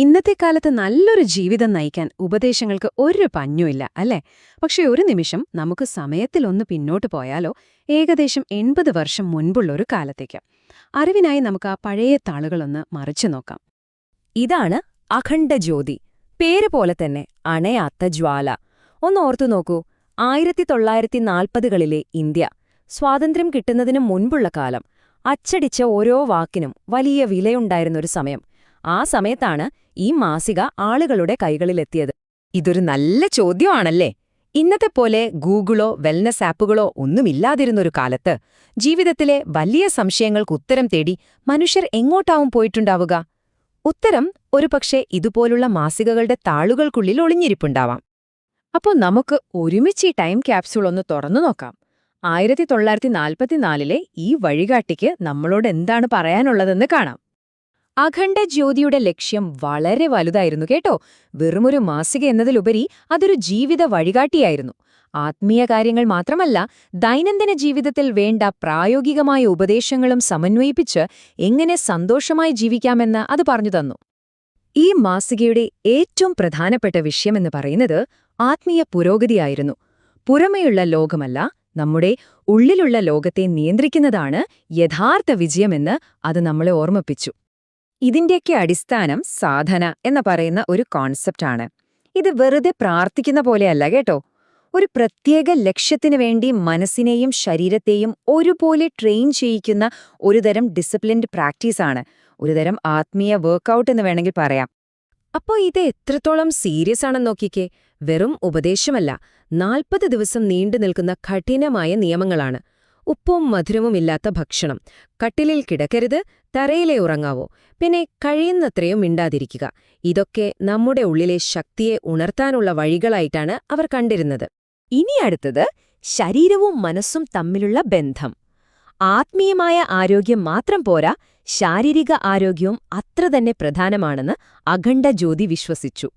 ഇന്നത്തെ കാലത്ത് നല്ലൊരു ജീവിതം നയിക്കാൻ ഉപദേശങ്ങൾക്ക് ഒരു പഞ്ഞുമില്ല അല്ലേ? പക്ഷെ ഒരു നിമിഷം നമുക്ക് സമയത്തിലൊന്ന് പിന്നോട്ട് പോയാലോ, ഏകദേശം 80 വർഷം മുൻപുള്ളൊരു കാലത്തേക്ക്. അറിവിനായി നമുക്ക് ആ പഴയ താളുകളൊന്ന് മറിച്ചു നോക്കാം. ഇതാണ് അഖണ്ഡജ്യോതി. പേര് പോലെ തന്നെ അണയാത്ത ജ്വാല. ഒന്ന് ഓർത്തു നോക്കൂ, 1940കളിലെ ഇന്ത്യ, സ്വാതന്ത്ര്യം കിട്ടുന്നതിന് മുൻപുള്ള കാലം. അച്ചടിച്ച ഓരോ വാക്കിനും വലിയ വിലയുണ്ടായിരുന്നൊരു സമയം. ആ സമയത്താണ് ഈ മാസിക ആളുകളുടെ കൈകളിലെത്തിയത്. ഇതൊരു നല്ല ചോദ്യമാണല്ലേ? ഇന്നത്തെ പോലെ ഗൂഗിളോ വെൽനസ് ആപ്പുകളോ ഒന്നുമില്ലാതിരുന്നൊരു കാലത്ത് ജീവിതത്തിലെ വലിയ സംശയങ്ങൾക്ക് ഉത്തരം തേടി മനുഷ്യർ എങ്ങോട്ടാവും പോയിട്ടുണ്ടാവുക? ഉത്തരം ഒരുപക്ഷെ ഇതുപോലുള്ള മാസികകളുടെ താളുകൾക്കുള്ളിൽ ഒളിഞ്ഞിരിപ്പുണ്ടാവാം. അപ്പോൾ നമുക്ക് ഒരുമിച്ച് ഈ ടൈം ക്യാപ്സ്യൂൾ ഒന്ന് തുറന്നു നോക്കാം. 1944-ലെ ഈ വഴികാട്ടിക്ക് നമ്മളോട് എന്താണ് പറയാനുള്ളതെന്ന് കാണാം. അഖണ്ഡജ്യോതിയുടെ ലക്ഷ്യം വളരെ വലുതായിരുന്നു കേട്ടോ. വെറുമൊരു മാസിക എന്നതിലുപരി അതൊരു ജീവിത വഴികാട്ടിയായിരുന്നു. ആത്മീയ കാര്യങ്ങൾ മാത്രമല്ല, ദൈനംദിന ജീവിതത്തിൽ വേണ്ട പ്രായോഗികമായ ഉപദേശങ്ങളും സമന്വയിപ്പിച്ച് എങ്ങനെ സന്തോഷമായി ജീവിക്കാമെന്ന് അത് പറഞ്ഞു തന്നു. ഈ മാസികയുടെ ഏറ്റവും പ്രധാനപ്പെട്ട വിഷയമെന്ന് പറയുന്നത് ആത്മീയ പുരോഗതിയായിരുന്നു. പുറമെയുള്ള ലോകമല്ല, നമ്മുടെ ഉള്ളിലുള്ള ലോകത്തെ നിയന്ത്രിക്കുന്നതാണ് യഥാർത്ഥ വിജയമെന്ന് അത് നമ്മളെ ഓർമ്മിപ്പിച്ചു. ഇതിന്റെയൊക്കെ അടിസ്ഥാനം സാധന എന്ന് പറയുന്ന ഒരു കോൺസെപ്റ്റാണ്. ഇത് വെറുതെ പ്രാർത്ഥിക്കുന്ന പോലെയല്ല കേട്ടോ. ഒരു പ്രത്യേക ലക്ഷ്യത്തിനു വേണ്ടി മനസ്സിനെയും ശരീരത്തെയും ഒരുപോലെ ട്രെയിൻ ചെയ്യിക്കുന്ന ഒരുതരം ഡിസിപ്ലിൻഡ് പ്രാക്ടീസാണ്. ഒരുതരം ആത്മീയ വർക്കൗട്ട് എന്ന് വേണമെങ്കിൽ പറയാം. അപ്പോ ഇത് എത്രത്തോളം സീരിയസ് ആണെന്ന് നോക്കിക്കേ. വെറും ഉപദേശമല്ല, 40 ദിവസം നീണ്ടു നിൽക്കുന്ന കഠിനമായ നിയമങ്ങളാണ്. ഉപ്പും മധുരവുമില്ലാത്ത ഭക്ഷണം, കട്ടിലിൽ കിടക്കരുത്, തറയിലെ ഉറങ്ങാവോ, പിന്നെ കഴിയുന്നത്രയും മിണ്ടാതിരിക്കുക. ഇതൊക്കെ നമ്മുടെ ഉള്ളിലെ ശക്തിയെ ഉണർത്താനുള്ള വഴികളായിട്ടാണ് അവർ കണ്ടിരുന്നത്. ഇനി അടുത്തത് ശരീരവും മനസ്സും തമ്മിലുള്ള ബന്ധം. ആത്മീയമായ ആരോഗ്യം മാത്രം പോരാ, ശാരീരിക ആരോഗ്യവും അത്ര തന്നെ പ്രധാനമാണെന്ന് അഖണ്ഡജ്യോതി വിശ്വസിച്ചു.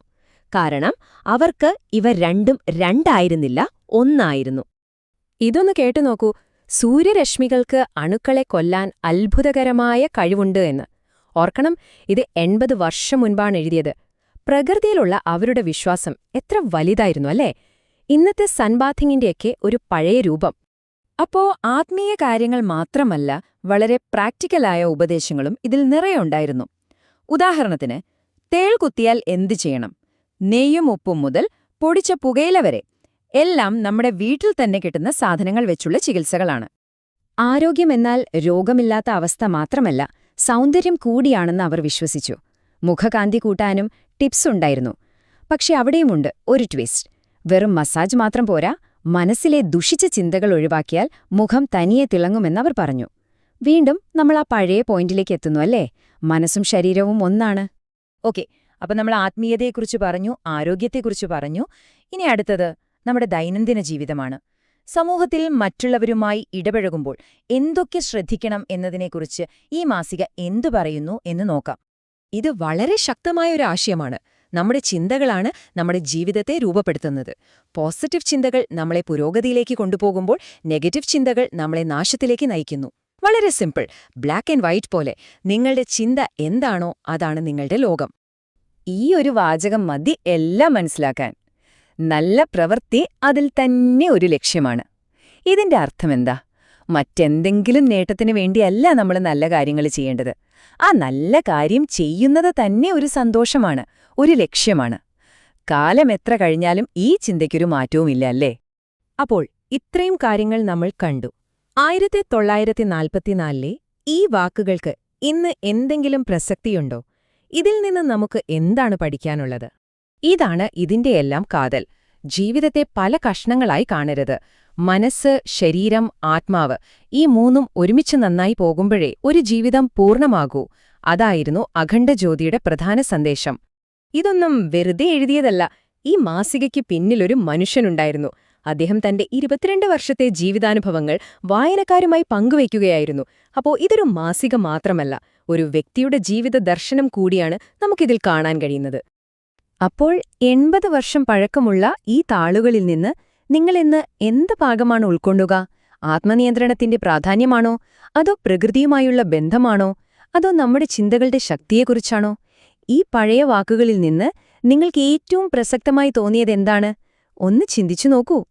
കാരണം അവർക്ക് ഇവ രണ്ടും രണ്ടായിരുന്നില്ല, ഒന്നായിരുന്നു. ഇതൊന്ന് കേട്ടുനോക്കൂ. സൂര്യരശ്മികൾക്ക് അണുക്കളെ കൊല്ലാൻ അത്ഭുതകരമായ കഴിവുണ്ട് എന്ന്. ഓർക്കണം, ഇത് 80 വർഷം മുൻപാണ് എഴുതിയത്. പ്രകൃതിയിലുള്ള അവരുടെ വിശ്വാസം എത്ര വലുതായിരുന്നു അല്ലേ? ഇന്നത്തെ സൺബാത്തിങ്ങിന്റെയൊക്കെ ഒരു പഴയ രൂപം. അപ്പോ ആത്മീയ കാര്യങ്ങൾ മാത്രമല്ല, വളരെ പ്രാക്ടിക്കലായ ഉപദേശങ്ങളും ഇതിൽ നിറയുണ്ടായിരുന്നു. ഉദാഹരണത്തിന്, തേൾ കുത്തിയാൽ എന്തു ചെയ്യണം? നെയ്യും ഉപ്പും മുതൽ പൊടിച്ച പുകയില വരെ എല്ലാം നമ്മുടെ വീട്ടിൽ തന്നെ കിട്ടുന്ന സാധനങ്ങൾ വെച്ചുള്ള ചികിത്സകളാണ്. ആരോഗ്യമെന്നാൽ രോഗമില്ലാത്ത അവസ്ഥ മാത്രമല്ല, സൗന്ദര്യം കൂടിയാണെന്ന് അവർ വിശ്വസിച്ചു. മുഖകാന്തി കൂട്ടാനും ടിപ്സ് ഉണ്ടായിരുന്നു. പക്ഷെ അവിടെയുമുണ്ട് ഒരു ട്വിസ്റ്റ്. വെറും മസാജ് മാത്രം പോരാ, മനസ്സിലെ ദുഷിച്ച ചിന്തകൾ ഒഴിവാക്കിയാൽ മുഖം തനിയെ തിളങ്ങുമെന്നവർ പറഞ്ഞു. വീണ്ടും നമ്മൾ ആ പഴയ പോയിന്റിലേക്ക് എത്തുന്നു അല്ലേ? മനസ്സും ശരീരവും ഒന്നാണ്. ഓക്കെ, അപ്പം നമ്മൾ ആത്മീയതയെക്കുറിച്ച് പറഞ്ഞു, ആരോഗ്യത്തെക്കുറിച്ച് പറഞ്ഞു. ഇനി അടുത്തത് നമ്മുടെ ദൈനംദിന ജീവിതമാണ്. സമൂഹത്തിൽ മറ്റുള്ളവരുമായി ഇടപഴകുമ്പോൾ എന്തൊക്കെ ശ്രദ്ധിക്കണം എന്നതിനെക്കുറിച്ച് ഈ മാസിക എന്തു പറയുന്നു എന്ന് നോക്കാം. ഇത് വളരെ ശക്തമായൊരു ആശയമാണ്. നമ്മുടെ ചിന്തകളാണ് നമ്മുടെ ജീവിതത്തെ രൂപപ്പെടുത്തുന്നത്. പോസിറ്റീവ് ചിന്തകൾ നമ്മളെ പുരോഗതിയിലേക്ക് കൊണ്ടുപോകുമ്പോൾ നെഗറ്റീവ് ചിന്തകൾ നമ്മളെ നാശത്തിലേക്ക് നയിക്കുന്നു. വളരെ സിമ്പിൾ, ബ്ലാക്ക് ആൻഡ് വൈറ്റ് പോലെ. നിങ്ങളുടെ ചിന്ത എന്താണോ അതാണ് നിങ്ങളുടെ ലോകം. ഈ ഒരു വാചകം മതി എല്ലാം മനസ്സിലാക്കാൻ. നല്ല പ്രവൃത്തി അതിൽ തന്നെ ഒരു ലക്ഷ്യമാണ്. ഇതിന്റെ അർത്ഥമെന്താ? മറ്റെന്തെങ്കിലും നേട്ടത്തിനു വേണ്ടിയല്ല നമ്മൾ നല്ല കാര്യങ്ങൾ ചെയ്യേണ്ടത്. ആ നല്ല കാര്യം ചെയ്യുന്നത് തന്നെ ഒരു സന്തോഷമാണ്, ഒരു ലക്ഷ്യമാണ്. കാലം എത്ര കഴിഞ്ഞാലും ഈ ചിന്തയ്ക്കൊരു മാറ്റവുമില്ല അല്ലേ? അപ്പോൾ ഇത്രയും കാര്യങ്ങൾ നമ്മൾ കണ്ടു. 1944-ലെ ഈ വാക്കുകൾക്ക് ഇന്ന് എന്തെങ്കിലും പ്രസക്തിയുണ്ടോ? ഇതിൽ നിന്ന് നമുക്ക് എന്താണ് പഠിക്കാനുള്ളത്? ഇതാണ് ഇതിന്റെയെല്ലാം കാതൽ. ജീവിതത്തെ പല കഷ്ണങ്ങളായി കാണരുത്. മനസ്സ്, ശരീരം, ആത്മാവ്, ഈ മൂന്നും ഒരുമിച്ച് നന്നായി പോകുമ്പോഴേ ഒരു ജീവിതം പൂർണ്ണമാകൂ. അതായിരുന്നു അഖണ്ഡജ്യോതിയുടെ പ്രധാന സന്ദേശം. ഇതൊന്നും വെറുതെ എഴുതിയതല്ല. ഈ മാസികയ്ക്ക് പിന്നിലൊരു മനുഷ്യനുണ്ടായിരുന്നു. അദ്ദേഹം തന്റെ 22 വർഷത്തെ ജീവിതാനുഭവങ്ങൾ വായനക്കാരുമായി പങ്കുവയ്ക്കുകയായിരുന്നു. അപ്പോൾ ഇതൊരു മാസിക മാത്രമല്ല, ഒരു വ്യക്തിയുടെ ജീവിത ദർശനം കൂടിയാണ് നമുക്കിതിൽ കാണാൻ കഴിയുന്നത്. അപ്പോൾ 80 വർഷം പഴക്കമുള്ള ഈ താളുകളിൽ നിന്ന് നിങ്ങളിന്ന് എന്ത് ഭാഗമാണ് ഉൾക്കൊള്ളുക? ആത്മനിയന്ത്രണത്തിന്റെ പ്രാധാന്യമാണോ? അതോ പ്രകൃതിയുമായുള്ള ബന്ധമാണോ? അതോ നമ്മുടെ ചിന്തകളുടെ ശക്തിയെക്കുറിച്ചാണോ? ഈ പഴയ വാക്കുകളിൽ നിന്ന് നിങ്ങൾക്ക് ഏറ്റവും പ്രസക്തമായി തോന്നിയതെന്താണ്? ഒന്ന് ചിന്തിച്ചു നോക്കൂ.